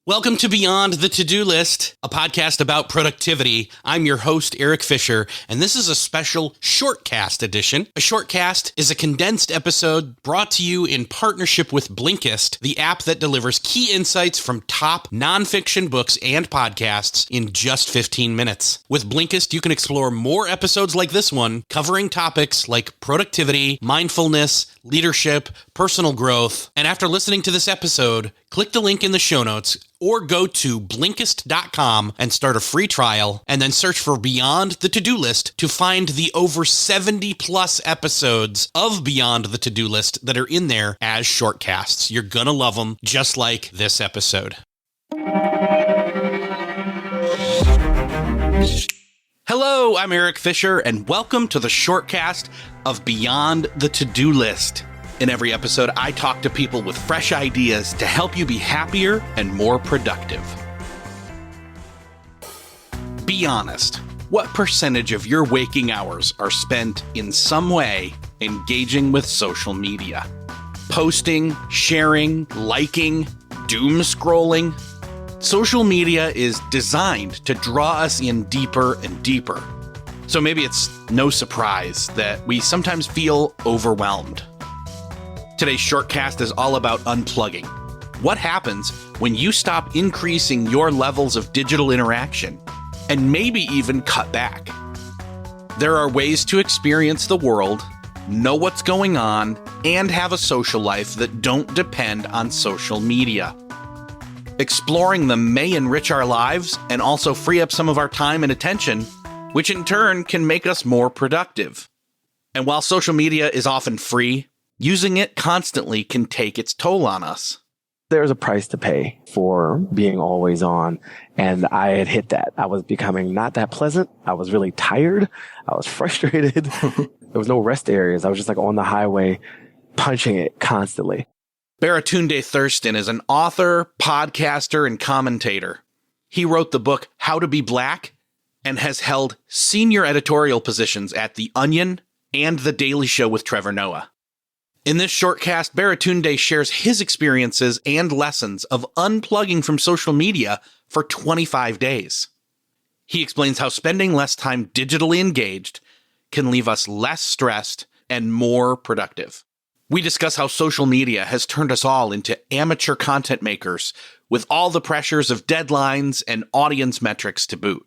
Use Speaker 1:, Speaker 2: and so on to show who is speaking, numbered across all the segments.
Speaker 1: Welcome to Beyond the To-Do List, a podcast about productivity. I'm your host, Eric Fisher, and this is a special Shortcast edition. A Shortcast is a condensed episode brought to you in partnership with Blinkist, the app that delivers key insights from top nonfiction books and podcasts in just 15 minutes. With Blinkist, you can explore more episodes like this one, covering topics like productivity, mindfulness, leadership, personal growth. And after listening to this episode, click the link in the show notes or go to Blinkist.com and start a free trial, and then search for Beyond the To-Do List to find the over 70 plus episodes of Beyond the To-Do List that are in there as shortcasts. You're gonna love them, just like this episode. Hello, I'm Eric Fisher, and welcome to the shortcast of Beyond the To-Do List. In every episode, I talk to people with fresh ideas to help you be happier and more productive. Be honest. What percentage of your waking hours are spent in some way engaging with social media? Posting, sharing, liking, doom scrolling? Social media is designed to draw us in deeper and deeper. So maybe it's no surprise that we sometimes feel overwhelmed. Today's shortcast is all about unplugging. What happens when you stop increasing your levels of digital interaction and maybe even cut back? There are ways to experience the world, know what's going on, and have a social life that don't depend on social media. Exploring them may enrich our lives and also free up some of our time and attention, which in turn can make us more productive. And while social media is often free, using it constantly can take its toll on us.
Speaker 2: There's a price to pay for being always on, and I had hit that. I was becoming not that pleasant. I was really tired. I was frustrated. There was no rest areas. I was just like on the highway, punching it constantly.
Speaker 1: Baratunde Thurston is an author, podcaster, and commentator. He wrote the book How to Be Black and has held senior editorial positions at The Onion and The Daily Show with Trevor Noah. In this shortcast, Baratunde shares his experiences and lessons of unplugging from social media for 25 days. He explains how spending less time digitally engaged can leave us less stressed and more productive. We discuss how social media has turned us all into amateur content makers with all the pressures of deadlines and audience metrics to boot.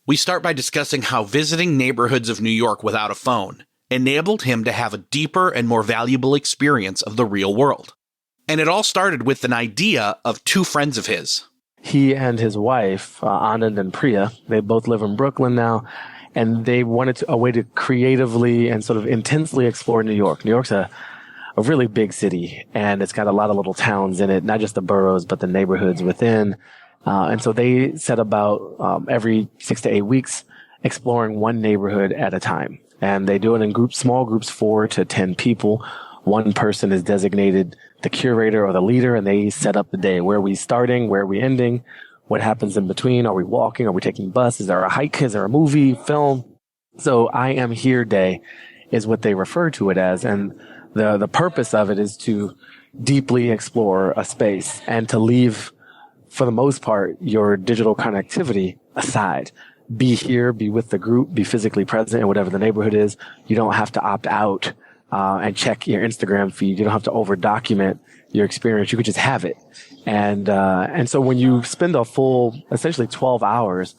Speaker 1: We start by discussing how visiting neighborhoods of New York without a phone enabled him to have a deeper and more valuable experience of the real world. And it all started with an idea of two friends of his.
Speaker 2: He and his wife, Anand and Priya, they both live in Brooklyn now, and they wanted a way to creatively and sort of intensely explore New York. New York's a really big city, and it's got a lot of little towns in it, not just the boroughs, but the neighborhoods within. And so they set about every 6 to 8 weeks exploring one neighborhood at a time. And they do it in groups, small groups, 4 to 10 people. One person is designated the curator or the leader, and they set up the day. Where are we starting? Where are we ending? What happens in between? Are we walking? Are we taking bus? Is there a hike? Is there a movie, film? So I Am Here Day is what they refer to it as. And the purpose of it is to deeply explore a space and to leave, for the most part, your digital connectivity aside. Be here, be with the group, be physically present in whatever the neighborhood is. You don't have to opt out and check your Instagram feed. You don't have to over document your experience. You could just have it. And so when you spend a full, essentially 12 hours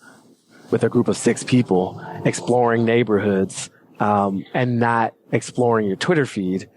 Speaker 2: with a group of 6 people exploring neighborhoods and not exploring your Twitter feed,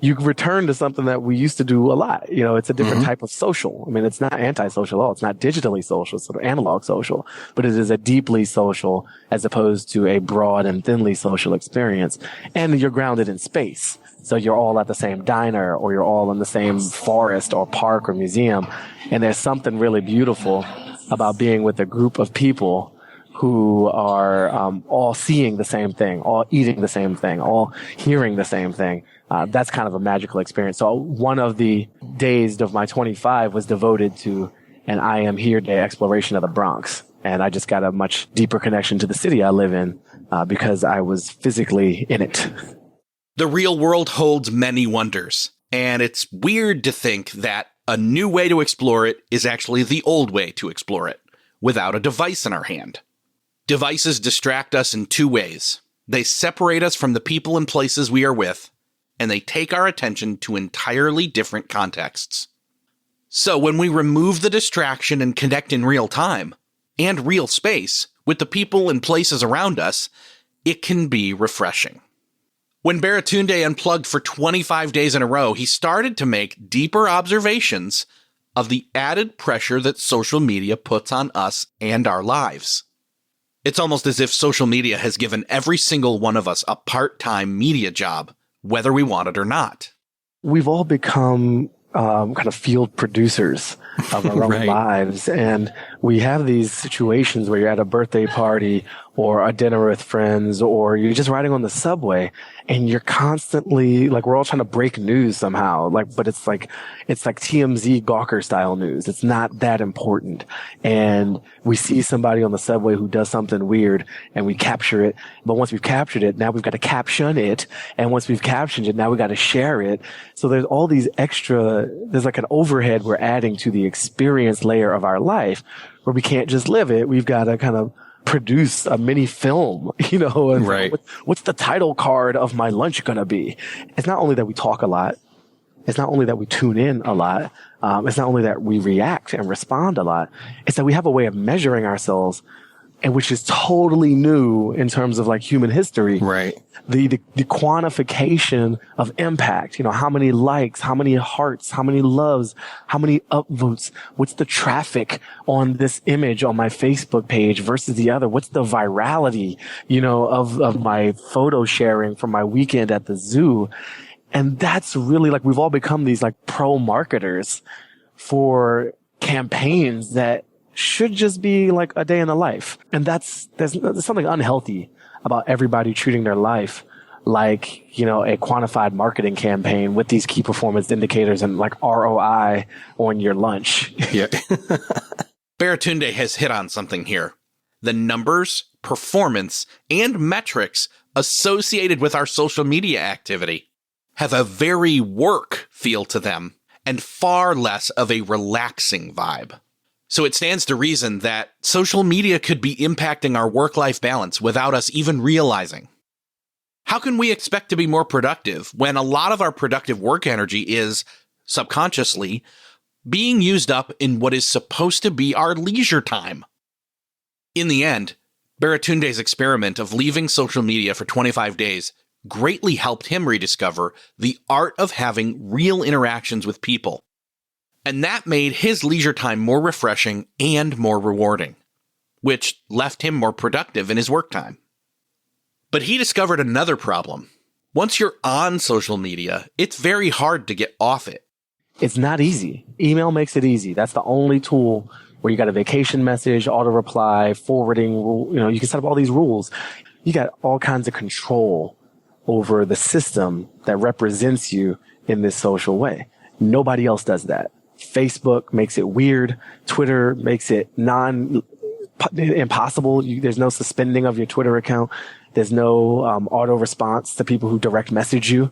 Speaker 2: you return to something that we used to do a lot. You know, it's a different type of social. I mean, it's not antisocial at all. It's not digitally social. It's sort of analog social, but it is a deeply social as opposed to a broad and thinly social experience. And you're grounded in space. So you're all at the same diner, or you're all in the same forest or park or museum. And there's something really beautiful about being with a group of people who are all seeing the same thing, all eating the same thing, all hearing the same thing. That's kind of a magical experience. So one of the days of my 25 was devoted to an I Am Here Day exploration of the Bronx. And I just got a much deeper connection to the city I live in because I was physically in it.
Speaker 1: The real world holds many wonders. And it's weird to think that A new way to explore it is actually the old way to explore it, without a device in our hand. Devices distract us in two ways. They separate us from the people and places we are with, and they take our attention to entirely different contexts. So when we remove the distraction and connect in real time, and real space, with the people and places around us, it can be refreshing. When Baratunde unplugged for 25 days in a row, he started to make deeper observations of the added pressure that social media puts on us and our lives. It's almost as if social media has given every single one of us a part-time media job, whether we want it or not.
Speaker 2: We've all become kind of field producers of our own lives. And we have these situations where you're at a birthday party or a dinner with friends, or you're just riding on the subway and you're constantly like, we're all trying to break news somehow. But it's like TMZ Gawker style news. It's not that important. And we see somebody on the subway who does something weird and we capture it. But once we've captured it, now we've got to caption it. And once we've captioned it, now we've got to share it. So there's all these there's like an overhead we're adding to the experience layer of our life where we can't just live it. We've got to kind of produce a mini film, and
Speaker 1: right.
Speaker 2: What's the title card of my lunch going to be? It's not only that we talk a lot. It's not only that we tune in a lot. It's not only that we react and respond a lot. It's that we have a way of measuring ourselves, and which is totally new in terms of like human history.
Speaker 1: Right.
Speaker 2: The quantification of impact, how many likes, how many hearts, how many loves, how many upvotes, what's the traffic on this image on my Facebook page versus the other? What's the virality, of my photo sharing from my weekend at the zoo? And that's really like, we've all become these like pro marketers for campaigns that should just be like a day in the life. And there's something unhealthy about everybody treating their life like, a quantified marketing campaign with these key performance indicators and like ROI on your lunch.
Speaker 1: Yeah. Baratunde has hit on something here. The numbers, performance, and metrics associated with our social media activity have a very work feel to them and far less of a relaxing vibe. So it stands to reason that social media could be impacting our work-life balance without us even realizing. How can we expect to be more productive when a lot of our productive work energy is, subconsciously, being used up in what is supposed to be our leisure time? In the end, Baratunde's experiment of leaving social media for 25 days greatly helped him rediscover the art of having real interactions with people. And that made his leisure time more refreshing and more rewarding, which left him more productive in his work time. But he discovered another problem. Once you're on social media, it's very hard to get off it.
Speaker 2: It's not easy. Email makes it easy. That's the only tool where you got a vacation message, auto reply, forwarding, you can set up all these rules. You got all kinds of control over the system that represents you in this social way. Nobody else does that. Facebook makes it weird. Twitter makes it impossible. There's no suspending of your Twitter account. There's no auto response to people who direct message you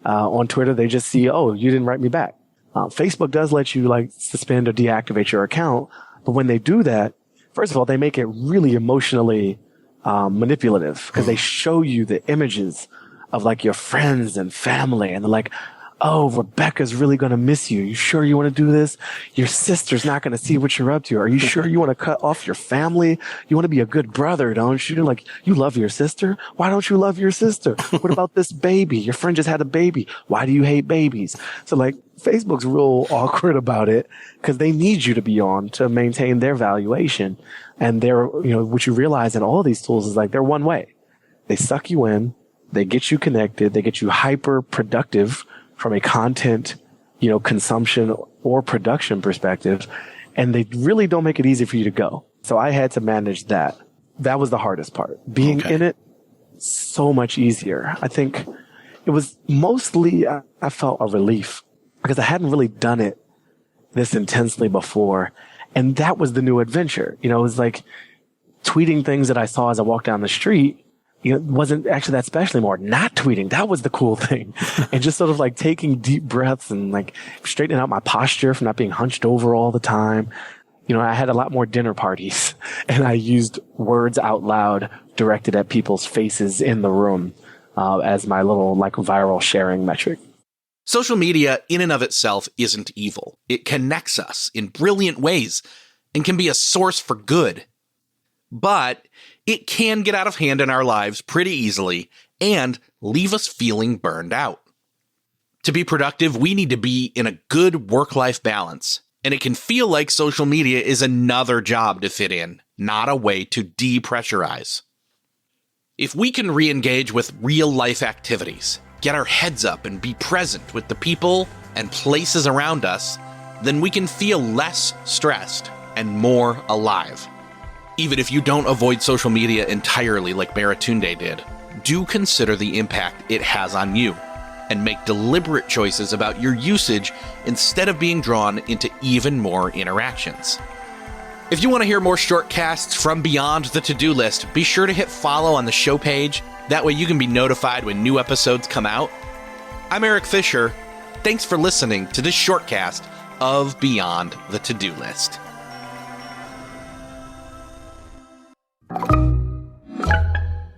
Speaker 2: on Twitter. They just see, oh, you didn't write me back. Facebook does let you like suspend or deactivate your account. But when they do that, first of all, they make it really emotionally manipulative because they show you the images of like your friends and family, and they're like, oh, Rebecca's really going to miss you. You sure you want to do this? Your sister's not going to see what you're up to. Are you sure you want to cut off your family? You want to be a good brother, don't you? Like, you love your sister? Why don't you love your sister? What about this baby? Your friend just had a baby. Why do you hate babies? So like, Facebook's real awkward about it because they need you to be on to maintain their valuation. And they're, what you realize in all these tools is like, they're one way. They suck you in. They get you connected. They get you hyper productive from a content, consumption or production perspective. And they really don't make it easy for you to go. So I had to manage that. That was the hardest part. Being in it, so much easier. I think it was mostly, I felt a relief because I hadn't really done it this intensely before. And that was the new adventure. It was like tweeting things that I saw as I walked down the street it wasn't actually that special anymore. Not tweeting, that was the cool thing. And just sort of like taking deep breaths and like straightening out my posture from not being hunched over all the time. I had a lot more dinner parties, and I used words out loud directed at people's faces in the room as my little like viral sharing metric.
Speaker 1: Social media in and of itself isn't evil. It connects us in brilliant ways and can be a source for good. But it can get out of hand in our lives pretty easily and leave us feeling burned out. To be productive, we need to be in a good work-life balance. And it can feel like social media is another job to fit in, not a way to depressurize. If we can re-engage with real-life activities, get our heads up and be present with the people and places around us, then we can feel less stressed and more alive. Even if you don't avoid social media entirely like Baratunde did, do consider the impact it has on you and make deliberate choices about your usage instead of being drawn into even more interactions. If you want to hear more shortcasts from beyond the to-do list, be sure to hit follow on the show page. That way you can be notified when new episodes come out. I'm Eric Fisher. Thanks for listening to this shortcast of Beyond the To-Do List.